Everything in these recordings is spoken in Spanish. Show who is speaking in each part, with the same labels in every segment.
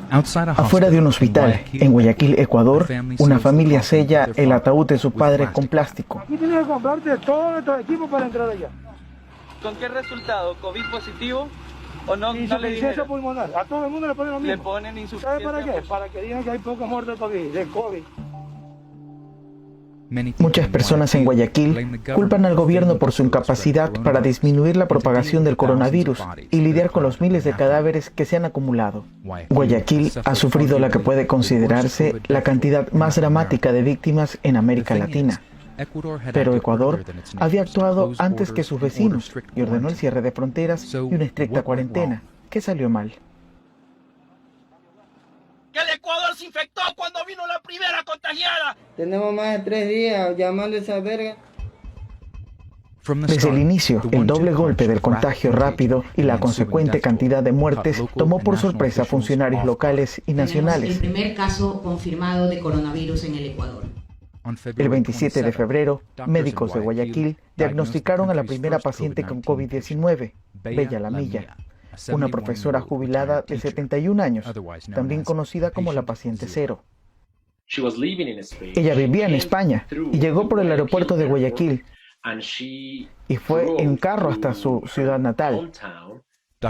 Speaker 1: Afuera de un hospital, en Guayaquil, Ecuador, una familia sella el ataúd de su padre con plástico.
Speaker 2: Aquí tienes que comprarte todo nuestro equipo para entrar allá. ¿Con qué resultado? ¿COVID positivo o no? Insuficiencia pulmonar. A todo el mundo le ponen lo mismo. Le ponen insuficiencia. ¿Sabe para qué? Para que digan que hay pocas muertes de COVID.
Speaker 1: Muchas personas en Guayaquil culpan al gobierno por su incapacidad para disminuir la propagación del coronavirus y lidiar con los miles de cadáveres que se han acumulado. Guayaquil ha sufrido la que puede considerarse la cantidad más dramática de víctimas en América Latina. Pero Ecuador había actuado antes que sus vecinos y ordenó el cierre de fronteras y una estricta cuarentena. ¿Qué salió mal?
Speaker 3: Que el Ecuador se infectó cuando vino la primera contagiada.
Speaker 4: Tenemos más de 3 días llamando a esa verga.
Speaker 1: Desde el inicio, el doble golpe del contagio rápido y la consecuente cantidad de muertes tomó por sorpresa a funcionarios locales y nacionales.
Speaker 5: El primer caso confirmado de coronavirus en el Ecuador.
Speaker 1: El 27 de febrero, médicos de Guayaquil diagnosticaron a la primera paciente con COVID-19, Bella Lamilla, una profesora jubilada de 71 años, también conocida como la paciente cero. Ella vivía en España y llegó por el aeropuerto de Guayaquil y fue en carro hasta su ciudad natal.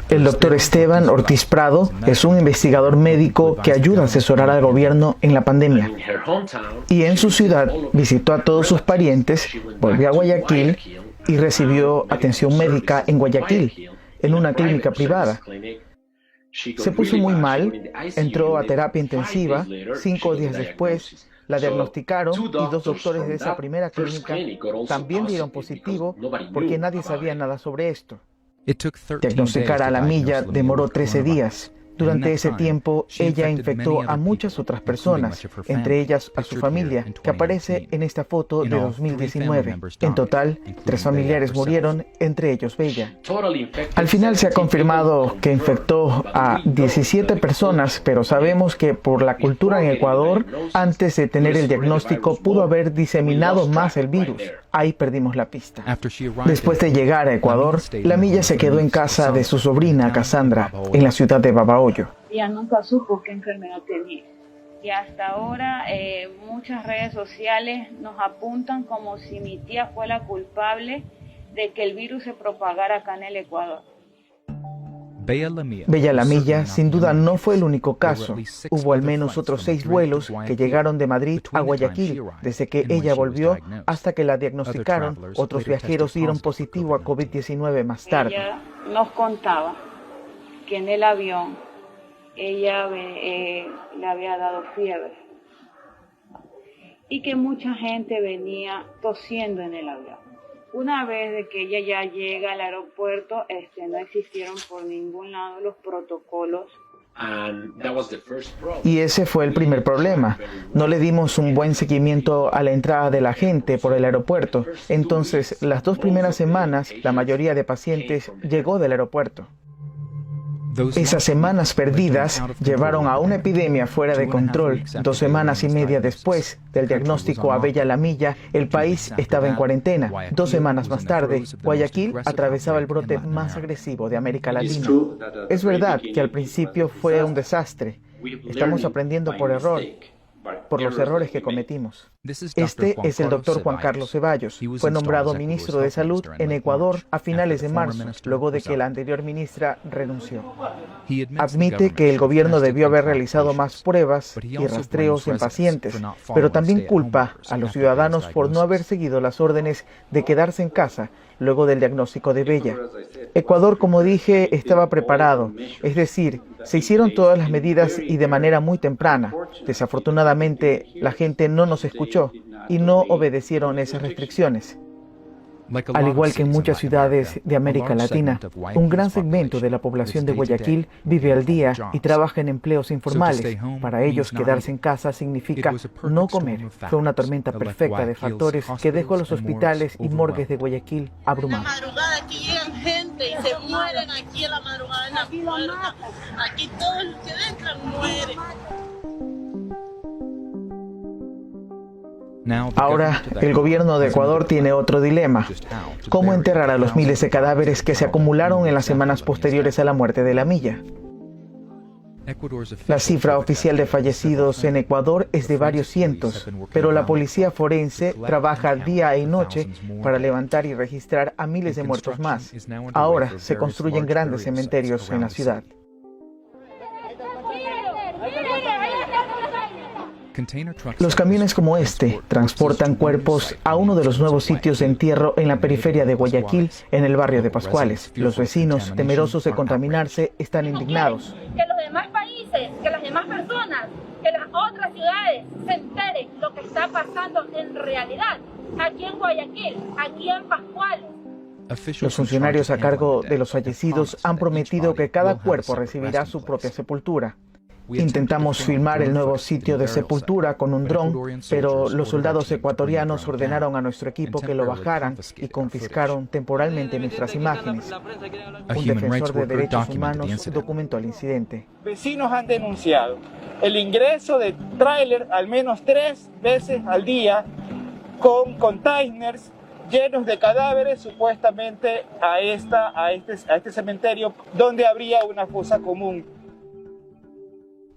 Speaker 1: El doctor Esteban Ortiz Prado es un investigador médico que ayuda a asesorar al gobierno en la pandemia. Y en su ciudad visitó a todos sus parientes, volvió a Guayaquil y recibió atención médica en Guayaquil, en una clínica privada. Se puso muy mal, entró a terapia intensiva. 5 días después la diagnosticaron y 2 doctores de esa primera clínica también dieron positivo porque nadie sabía nada sobre esto. Diagnosticar a Lamilla demoró 13 días. Durante ese tiempo, ella infectó a muchas otras personas, entre ellas a su familia, que aparece en esta foto de 2019. En total, 3 familiares murieron, entre ellos Bella. Al final se ha confirmado que infectó a 17 personas, pero sabemos que por la cultura en Ecuador, antes de tener el diagnóstico, pudo haber diseminado más el virus. Ahí perdimos la pista. Después de llegar a Ecuador, Lamilla se quedó en casa de su sobrina Cassandra, en la ciudad de Babahoyo.
Speaker 6: Ella nunca supo qué enfermedad tenía. Y hasta ahora muchas redes sociales nos apuntan como si mi tía fue la culpable de que el virus se propagara acá en el Ecuador.
Speaker 1: Bella Lamilla sin duda no fue el único caso. Hubo al menos otros 6 vuelos que llegaron de Madrid a Guayaquil. Desde que ella volvió hasta que la diagnosticaron, otros viajeros dieron positivo a COVID-19 más tarde.
Speaker 6: Ella nos contaba que en el avión ella le había dado fiebre y que mucha gente venía tosiendo en el avión. Una vez de que ella ya llega al aeropuerto, no existieron por ningún lado los protocolos.
Speaker 1: Y ese fue el primer problema. No le dimos un buen seguimiento a la entrada de la gente por el aeropuerto. Entonces, las 2 primeras semanas, la mayoría de pacientes llegó del aeropuerto. Esas semanas perdidas llevaron a una epidemia fuera de control. 2 semanas y media después del diagnóstico a Bella Lamilla, el país estaba en cuarentena. 2 semanas más tarde, Guayaquil atravesaba el brote más agresivo de América Latina. Es verdad que al principio fue un desastre. Estamos aprendiendo por los errores que cometimos. Este es el doctor Juan Carlos Ceballos. Fue nombrado ministro de Salud en Ecuador a finales de marzo, luego de que la anterior ministra renunció. Admite que el gobierno debió haber realizado más pruebas y rastreos en pacientes, pero también culpa a los ciudadanos por no haber seguido las órdenes de quedarse en casa luego del diagnóstico de Bella. Ecuador, como dije, estaba preparado, es decir, se hicieron todas las medidas y de manera muy temprana. Desafortunadamente, la gente no nos escuchó y no obedecieron esas restricciones. Al igual que en muchas ciudades de América Latina, un gran segmento de la población de Guayaquil vive al día y trabaja en empleos informales. Para ellos, quedarse en casa significa no comer. Fue una tormenta perfecta de factores que dejó a los hospitales y morgues de Guayaquil abrumados.
Speaker 3: En la madrugada aquí llegan gente y se mueren aquí en la madrugada en la puerta. Aquí todos los que entran mueren.
Speaker 1: Ahora, el gobierno de Ecuador tiene otro dilema. ¿Cómo enterrar a los miles de cadáveres que se acumularon en las semanas posteriores a la muerte de Lamilla? La cifra oficial de fallecidos en Ecuador es de varios cientos, pero la policía forense trabaja día y noche para levantar y registrar a miles de muertos más. Ahora se construyen grandes cementerios en la ciudad. Los camiones como este transportan cuerpos a uno de los nuevos sitios de entierro en la periferia de Guayaquil, en el barrio de Pascuales. Los vecinos, temerosos de contaminarse, están indignados.
Speaker 7: Que los demás países, que las demás personas, que las otras ciudades se enteren lo que está pasando en realidad aquí en Guayaquil, aquí en Pascuales.
Speaker 1: Los funcionarios a cargo de los fallecidos han prometido que cada cuerpo recibirá su propia sepultura. Intentamos filmar el nuevo sitio de sepultura con un dron, pero los soldados ecuatorianos ordenaron a nuestro equipo que lo bajaran y confiscaron temporalmente nuestras imágenes. Un defensor de derechos humanos documentó el incidente.
Speaker 2: Vecinos han denunciado el ingreso de tráiler al menos 3 veces al día con containers llenos de cadáveres supuestamente a este cementerio donde habría una fosa común.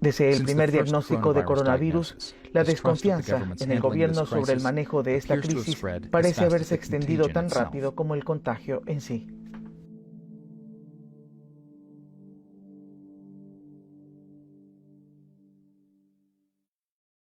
Speaker 1: Desde el primer diagnóstico de coronavirus, la desconfianza en el gobierno sobre el manejo de esta crisis parece haberse extendido tan rápido como el contagio en sí.